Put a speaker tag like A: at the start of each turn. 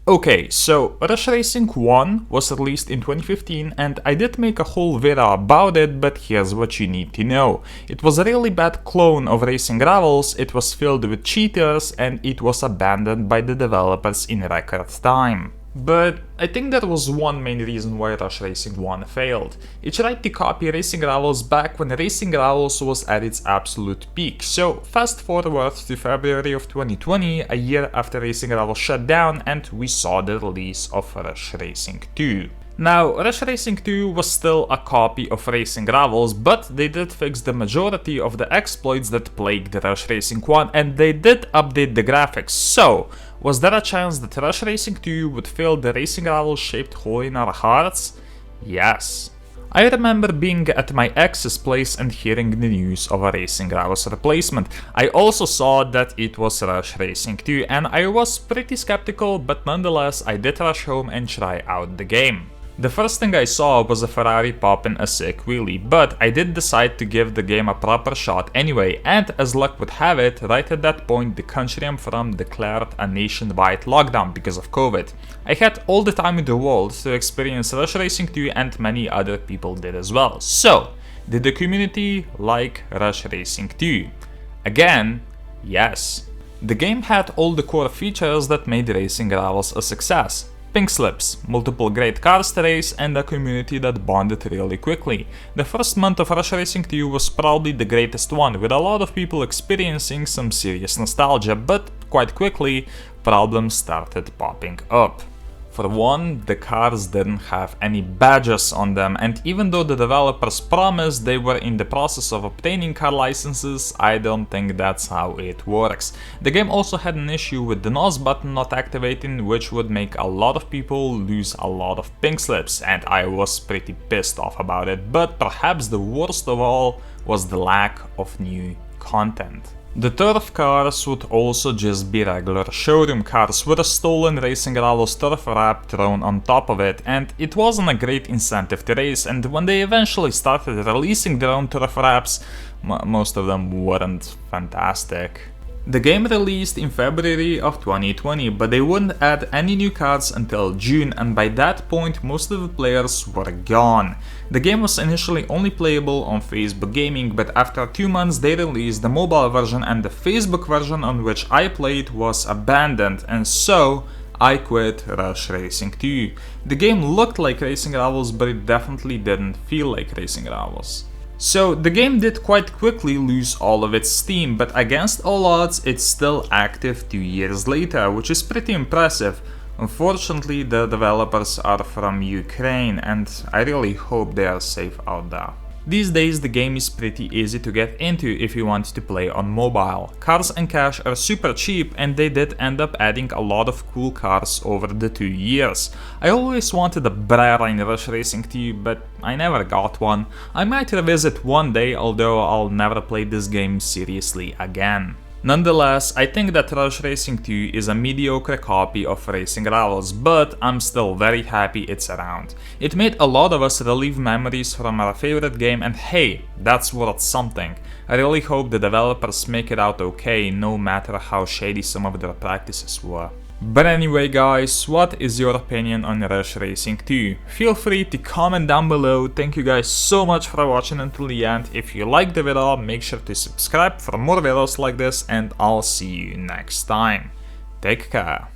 A: Okay, so Rush Racing 1 was released in 2015 and I did make a whole video about it, but here's what you need to know. It was a really bad clone of Racing Rivals, it was filled with cheaters and it was abandoned by the developers in record time. But I think there was one main reason why Rush Racing 1 failed. It tried to copy Racing Rivals back when Racing Rivals was at its absolute peak. So fast forward to February of 2020, a year after Racing Rivals shut down, and we saw the release of Rush Racing 2. Now, Rush Racing 2 was still a copy of Racing Rivals, but they did fix the majority of the exploits that plagued Rush Racing 1 and they did update the graphics. So, was there a chance that Rush Racing 2 would fill the Racing Rivals shaped hole in our hearts? Yes. I remember being at my ex's place and hearing the news of a Racing Rivals replacement. I also saw that it was Rush Racing 2 and I was pretty skeptical, but nonetheless I did rush home and try out the game. The first thing I saw was a Ferrari popping a sick wheelie, but I did decide to give the game a proper shot anyway, and as luck would have it, right at that point the country I'm from declared a nationwide lockdown because of COVID. I had all the time in the world to experience Rush Racing 2 and many other people did as well. So, did the community like Rush Racing 2? Again, yes. The game had all the core features that made Racing Rivals a success. Pink slips, multiple great cars to race, and a community that bonded really quickly. The first month of Rush Racing 2 was probably the greatest one, with a lot of people experiencing some serious nostalgia, but quite quickly, problems started popping up. For one, the cars didn't have any badges on them, and even though the developers promised they were in the process of obtaining car licenses, I don't think that's how it works. The game also had an issue with the NOS button not activating, which would make a lot of people lose a lot of pink slips, and I was pretty pissed off about it, but perhaps the worst of all was the lack of new content. The turf cars would also just be regular showroom cars with a stolen Racing Rivals turf wrap thrown on top of it, and it wasn't a great incentive to race, and when they eventually started releasing their own turf wraps, most of them weren't fantastic. The game released in February of 2020, but they wouldn't add any new cars until June, and by that point most of the players were gone. The game was initially only playable on Facebook Gaming, but after 2 months they released the mobile version, and the Facebook version on which I played was abandoned, and so I quit Rush Racing 2. The game looked like Racing Rivals, but it definitely didn't feel like Racing Rivals. So the game did quite quickly lose all of its steam, but against all odds it's still active 2 years later, which is pretty impressive. Unfortunately, the developers are from Ukraine and I really hope they are safe out there. These days the game is pretty easy to get into if you want to play on mobile. Cars and cash are super cheap and they did end up adding a lot of cool cars over the 2 years. I always wanted a Brera in Rush Racing 2, but I never got one. I might revisit one day, although I'll never play this game seriously again. Nonetheless, I think that Rush Racing 2 is a mediocre copy of Racing Rivals, but I'm still very happy it's around. It made a lot of us relive memories from our favorite game, and hey, that's worth something. I really hope the developers make it out okay, no matter how shady some of their practices were. But anyway guys, what is your opinion on Rush Racing 2? Feel free to comment down below. Thank you guys so much for watching until the end. If you liked the video, make sure to subscribe for more videos like this, and I'll see you next time. Take care.